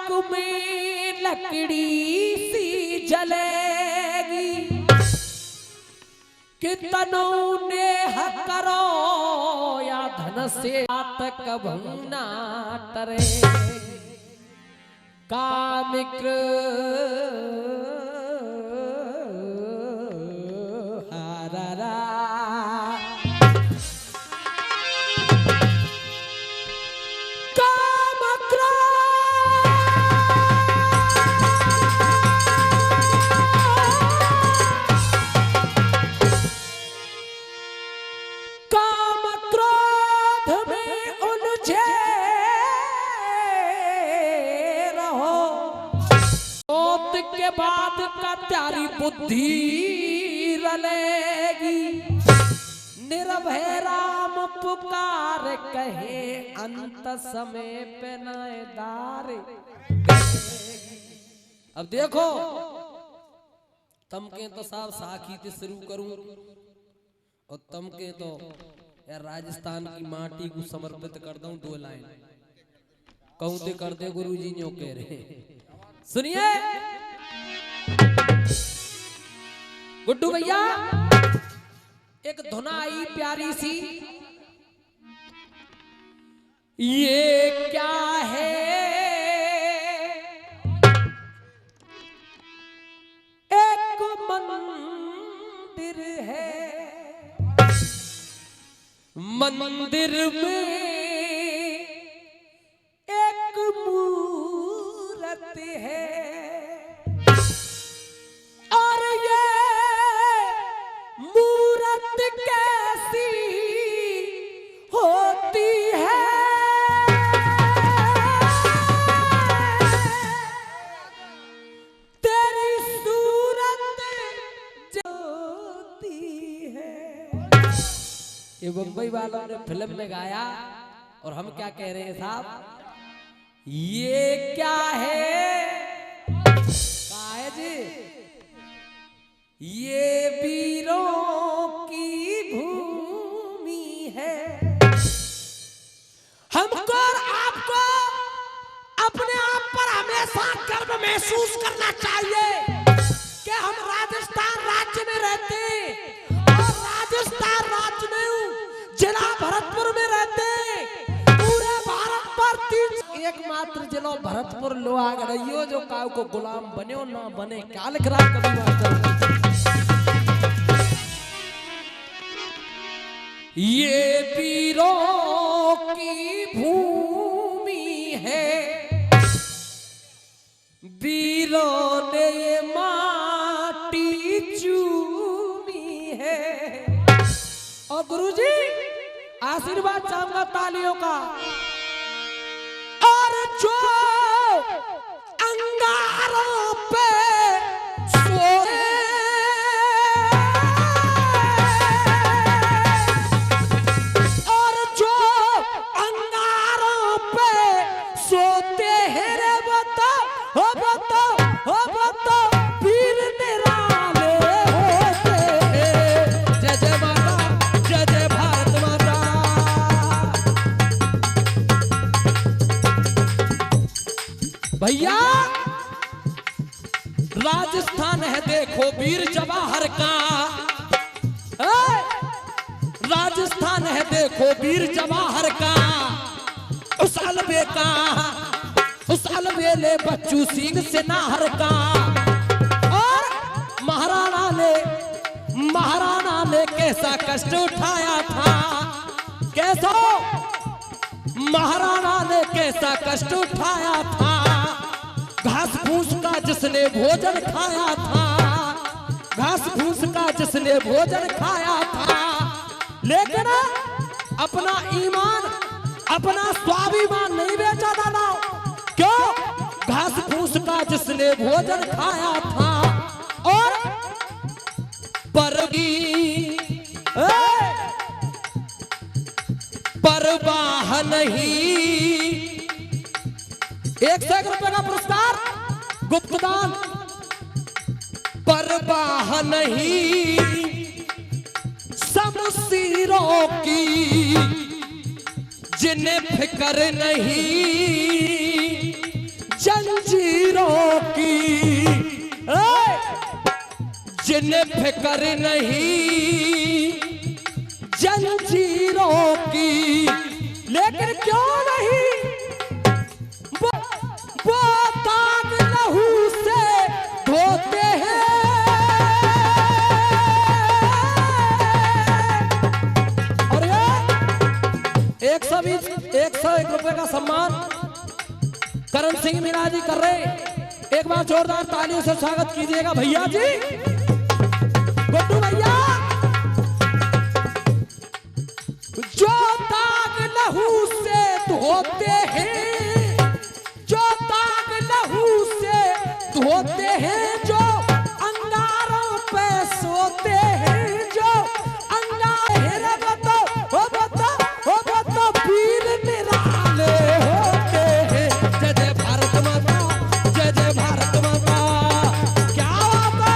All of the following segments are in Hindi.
आग में लकड़ी सी जलेगी कि तनों ने करो या धन से तक भंगना टरे कामिक हारा के बाद का त्यारी बुद्धि रलेगी निर्भय राम पुकार कहे अंत समय पे नायदार। अब देखो तमके तो साहब साखी से शुरू करूं और तमके तो यार राजस्थान की माटी को समर्पित कर दूं 2 लाइन कहूं ते कर दे गुरुजी न्यों कह रहे। सुनिए गुड्डू भैया एक धुन आई प्यारी सी, ये क्या है एक मंदिर है मंदिर में एक मूरत है और ये मूरत कैसी होती है तेरी सूरत जोती है। ये बम्बई वालों ने फिल्म में गाया और हम क्या कह रहे हैं साहब, ये क्या है जी, ये वीरों की भूमि है। हमको और आपको अपने आप पर हमेशा गर्व महसूस करना चाहिए कि हम राजस्थान राज्य में रहते हैं और राजस्थान राज्य में जिला भरतपुर में रहते हैं। पूरे भारत पर एकमात्र जिला भरतपुर लोहाग रहियो जो काऊ को गुलाम बने ना बने क्या लिख रहा कभी मास्टर। ये वीरों की भूमि है वीरों ने ये माटी चूमी है। और गुरुजी आशीर्वाद चाहूंगा तालियों का। और जो अंगारों पे सोए और जो अंगारों पे सोते हैं रे बता वीर निराले होते हैं। जय जय माता जय जय भारत माता। भैया राजस्थान है देखो वीर जवाहर का, राजस्थान है देखो वीर जवाहर का, उस अलबे ले बच्चू सिंह से नाहर का। और महाराणा ने कैसा कष्ट उठाया था, कैसा महाराणा ने कैसा कष्ट उठाया था। घास फूस का जिसने भोजन खाया था, घास फूस का जिसने भोजन खाया था, लेकिन अपना ईमान अपना स्वाभिमान नहीं बेचा दादा। क्यों? घास फूस का जिसने भोजन खाया था और परवाह नहीं। 1 रुपए का पुरस्कार गुप्तदान। परवाह नहीं शमशीरों की जिन्हें फिक्र नहीं, जंग जंजीरों की, जिन्हें फिक्र नहीं जंजीरों की, लेकिन क्यों नहीं वो दाग लहू से धोते हैं। और ये 101 रुपए का सम्मान करण सिंह मीणा जी कर रहे। एक बार जोरदार तालियों से स्वागत कीजिएगा भैया जी, गुड्डू भैया। जो दाग लहू से धोते हैं, जो दाग लहू से धोते हैं, जो अंगारों पे सोते हैं, जो अंगार है बतो पीर निराले होते हैं। जय जय भारत माता, जय जय भारत माता। क्या बात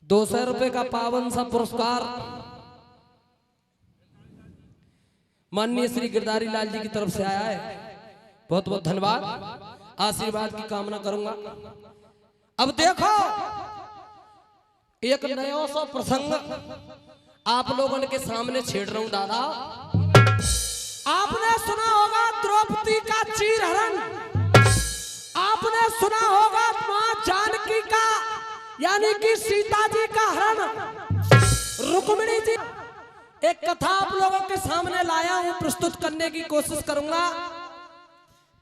₹200 का पावन सा पुरस्कार माननीय श्री गिरधारी लाल जी की तरफ से आया है। बहुत बहुत धन्यवाद, आशीर्वाद की कामना करूंगा। अब देखो एक नया सा प्रसंग आप लोगों के सामने छेड़ रहा हूं। दादा आपने सुना होगा द्रौपदी का चीरहरण, आपने सुना होगा मां जानकी का यानी कि सीता जी का हरण, रुक्मिणी जी। एक कथा आप लोगों के सामने लाया हूं, प्रस्तुत करने की कोशिश करूंगा।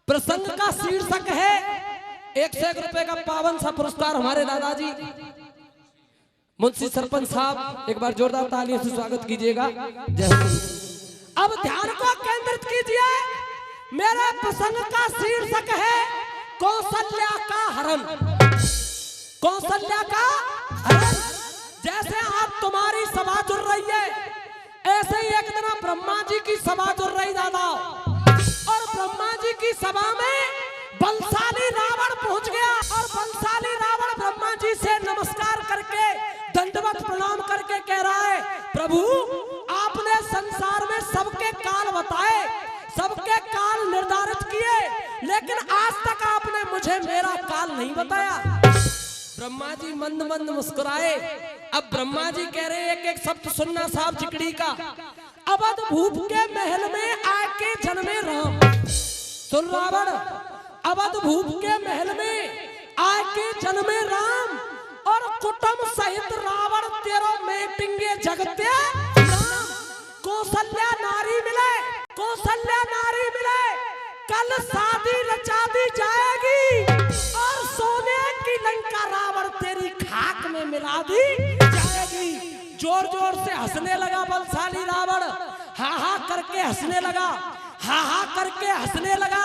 प्रसंग का शीर्षक है 101 रुपए का पावन सा पुरस्कार हमारे दादाजी मुंशी सरपंच साहब। एक बार जोरदार तालियों से स्वागत कीजिएगा। जय हो। अब ध्यान को केंद्रित कीजिए, मेरे प्रसंग का शीर्षक है कौशल्या का हरण। कौशल्या का हरण। जैसे आज तुम्हारी सभा जुड़ रही है, ऐसे ही एक दिन ब्रह्मा जी की सभा जुड़ रही दादा, और ब्रह्मा जी की सभा में बलशाली रावण पहुंच गया। और बलशाली रावण ब्रह्मा जी से नमस्कार करके दंडवत प्रणाम करके कह रहा है, प्रभु आपने संसार में सबके काल बताए, सबके काल निर्धारित किए, लेकिन आज तक आपने मुझे मेरा काल नहीं बताया। ब्रह्मा जी मंद मंद मुस्कुराए। अब ब्रह्मा जी कह रहे एक एक शब्द सुनना साहब चिकड़ी का। अवध भूप के महल में आके जन्मे राम। सुन रावण, अवध भूप के महल में आके जन्मे राम, और कुटुंब सहित रावण तेरो मेटिंगे जगते राम। कौशल्या नारी मिले, कौशल्या नारी मिले, कल शादी रचा दी जाएगी, और सोने की लंका रावण तेरी खाक में मिला दी जाएगी। जोर जोर से हंसने लगा बलशाली रावण, हा हा करके हंसने लगा, हा हा करके हंसने लगा।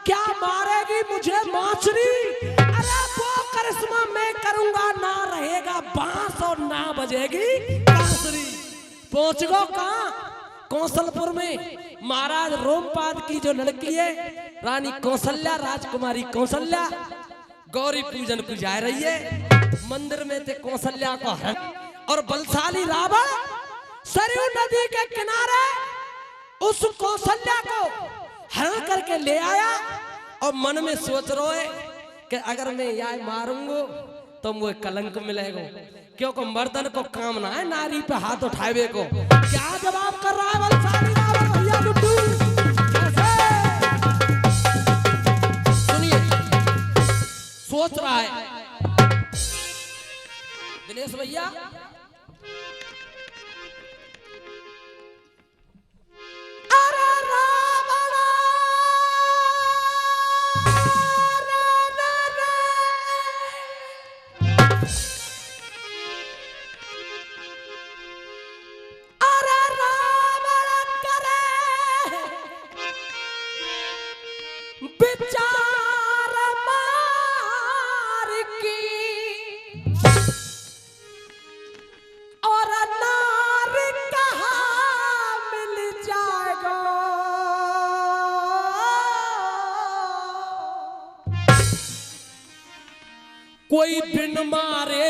क्या मारेगी मुझे मौचरी? अरे वो करिश्मा मैं करूंगा, ना रहेगा बांस और ना बजेगी बांसुरी। पहुंच गो कहां? कौशलपुर में। महाराज रोमपाद की जो लड़की है रानी कौशल्या, राजकुमारी कौशल्या, गौरी पूजन को जा रही है। मंदिर में थे कौशल्या को हरण, और बलशाली रावण सरयू नदी के किनारे उस कौशल्या को हरण करके ले आया। और मन में सोच रहे कि अगर मैं यह मारूंगा तो मुझे कलंक मिलेगा, क्योंकि मर्दन को काम ना है नारी पे हाथ उठावे को। क्या जवाब कर रहा है बलशाली रावण? भैया गुड्डू सुनिए, सोच रहा है दिनेश भैया। अरे रावण विचार कोई बिन मारे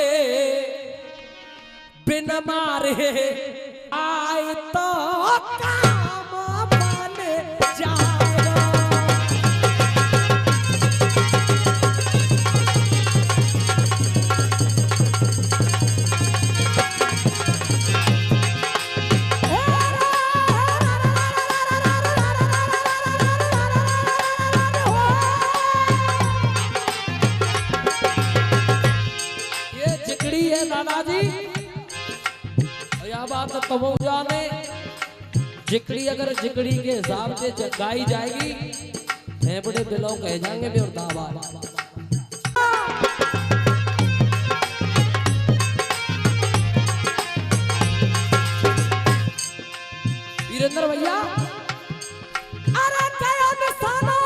आए तो काम बन जाएगा। ये जिकड़ी है दादाजी, बात तब जाने जिकड़ी अगर जिकड़ी के हिसाब से गाई जाएगी बड़े बिलो कह जाएंगे भी और दावा। वीरेंद्र भैया अरे क्या निशाना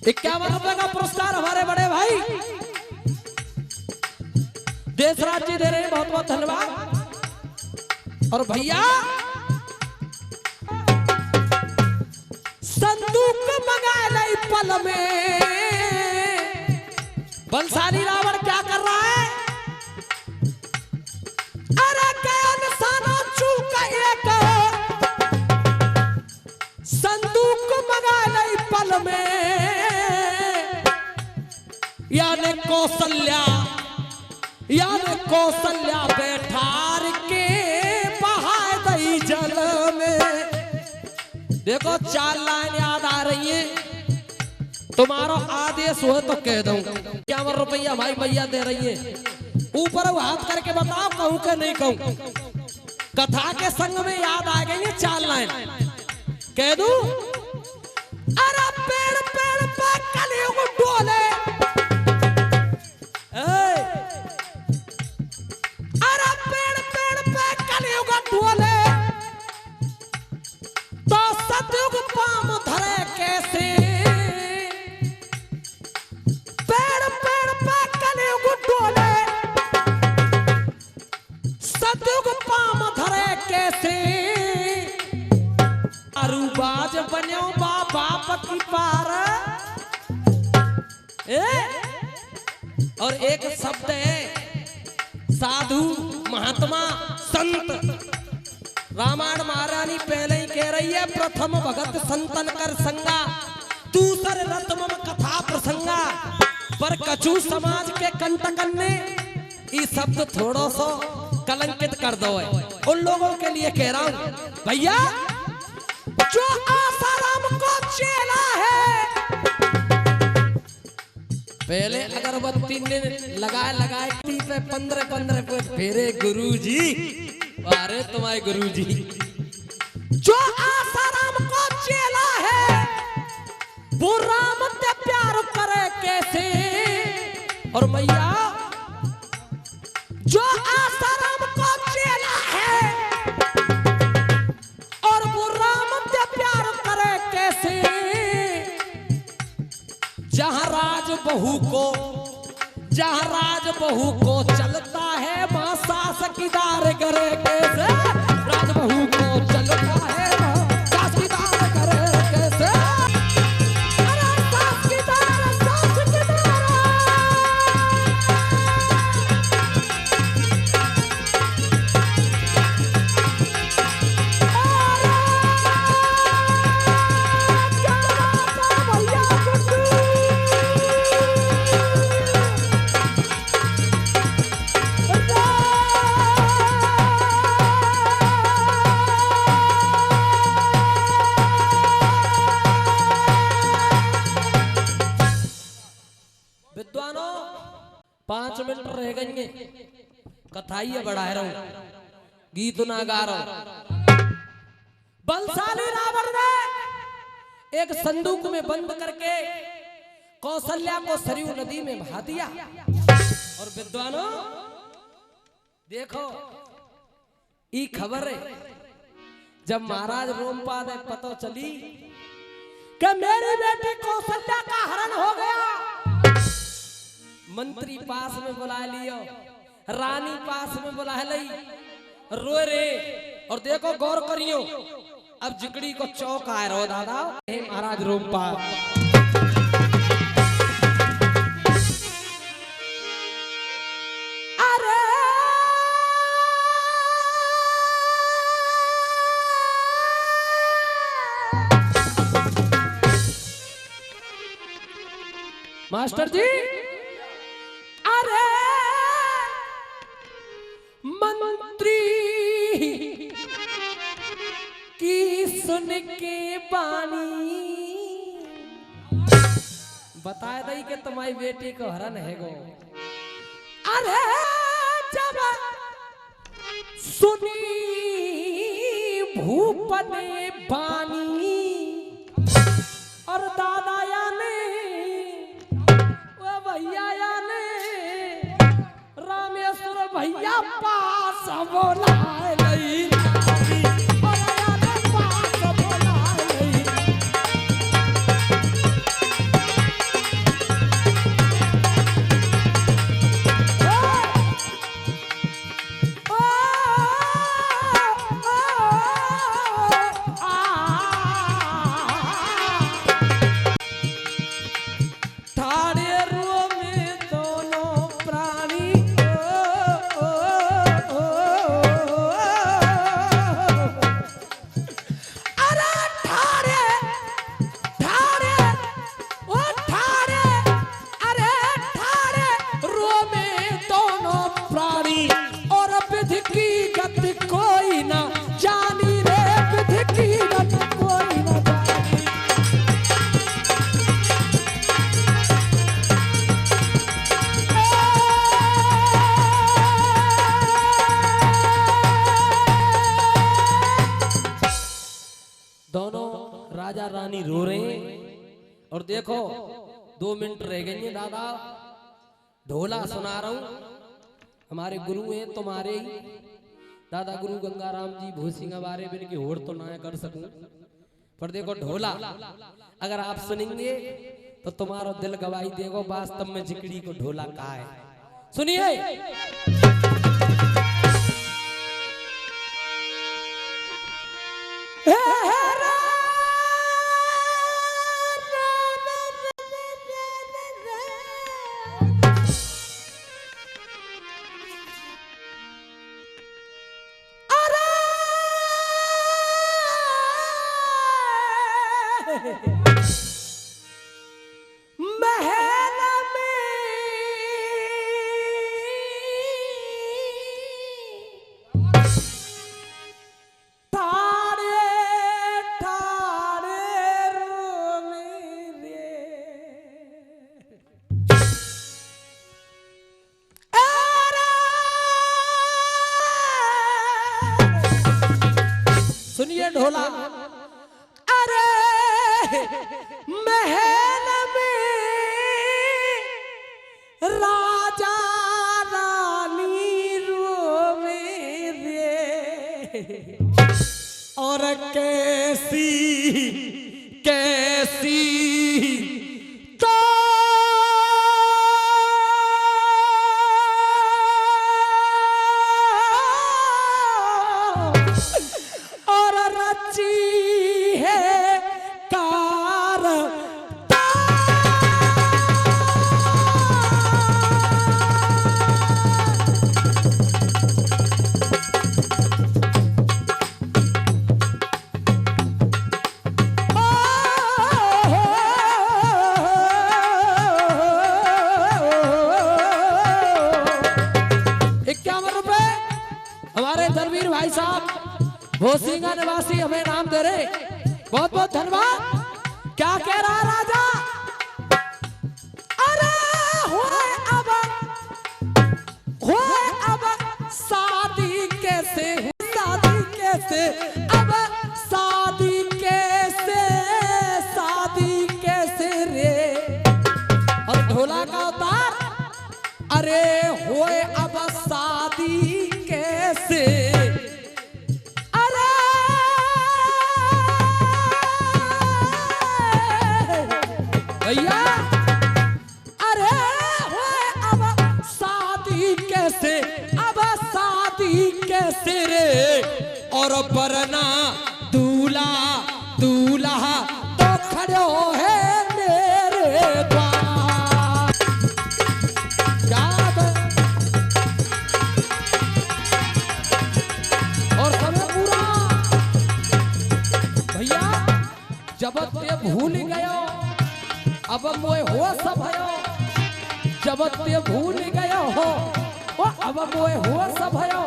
₹51 का पुरस्कार हमारे बड़े भाई देशराज जी दे रहे हैं, बहुत बहुत धन्यवाद। और भैया संदूक मंगा ली पल में, बलशाली रावण क्या कर रहा है? अरे क्या निशाना चूक एक संदूक मंगा ली पल में, यानी कौशल्या बैठार के बहा दई जल में। देखो 4 लाइन याद आ रही है, तुम्हारा आदेश हो तो कह दूं। ₹51 भाई भैया दे रही है, ऊपर हाथ करके बताओ कहूं कि नहीं कहूं। कथा के संग में याद आ गई है 4 लाइन, कह दूं। अरे पेड़ पेड़ पर कलियुग डोले, अरे पेड़ पेड़ पे कलियुग डोले, तो सतयुग पाम धरे कैसे? पेड़ पेड़ पे कलियुग डोले, सतयुग पाम धरे कैसे? अरुबाज बन्यो बाप की पार। और एक शब्द है साधु महात्मा संत, रामायण महारानी पहले ही कह रही है, प्रथम भगत संतन कर संगा, दूसरे रत्मम कथा प्रसंगा। पर कछु समाज के कंटकन ने ये शब्द थोड़ा सा कलंकित कर दो है। उन लोगों के लिए कह रहा हूं भैया, जो आसाराम को चेला है, पहले अगरबत्ती ने लगाए पे 15 पे फेरे गुरुजी, अरे तुम्हारे गुरुजी। जो आसाराम को चेला है, वो राम से प्यार करे कैसे? और मैया जो आसाराम को चेला है और वो राम से प्यार करे कैसे? जहां राज बहू को चलता है मां सासकीदार करे कैसे? राज बहू को चलता है मां सासकीदार करे कैसे? अरे सासकीदार विद्वानों 5 मिनट रह गए, कथाइए बढ़ा रहा हूं, गीत ना गा रहा हूं। बलशाली रावण ने एक संदूक में बंद करके कौशल्या को सरयू नदी में बहा दिया। और विद्वानों देखो ई खबर है, जब महाराज रोमपाद ने पता चली कि मेरी बेटी कौशल्या का हरण हो गया, मंत्री पास में बुला लियो, रानी पास में बुला ली, रोए रे। और देखो गौर करियो, अब जिकड़ी को चौक आए रो दादा हे महाराज रूपा। अरे मास्टर जी, अरे मंत्री की सुन के बानी बताए दई के तुम्हारी बेटी को हरण है गो। अरे जब सुनी भूपने बानी और दादा ने वो भैया ने रामेश्वर भैया पास बोला नहीं रानी रो रहे हैं। और देखो 2 मिनट रह गए हैं दादा, ढोला सुना रहा हूं। हमारे गुरु हैं तुम्हारे ही दादा गुरु गंगाराम जी भूसिंगा बारे में की होड़ तो ना कर सकूं, पर देखो ढोला अगर आप सुनेंगे तो तुम्हारा दिल गवाही देगो वास्तव में जिकड़ी को ढोला कहा है। सुनिए महल में ठाड़े ठाड़े रोने सुनिए ढोला। अरे महल में राजा रानी रोवे रे, और कैसी कैसी तो और रची भाई साहब भोसिंगा निवासी हमें नाम दे रहे, बहुत बहुत धन्यवाद। क्या कह रहा राजा? अरे होए अब शादी कैसे, शादी कैसे, अब शादी कैसे रे। और ढोला का उतार, अरे होए अब शादी कैसे, भैया अरे होए अब शादी कैसे, अब शादी कैसे रे। और बरना दूल्हा दूल्हा तो खड़ो है मेरे द्वार। याद है और समय पूरा भैया जब ते भूल गयो अब मोए हो सब भयो, जब ते भूल गयो हो अब मोए हो सब भयो।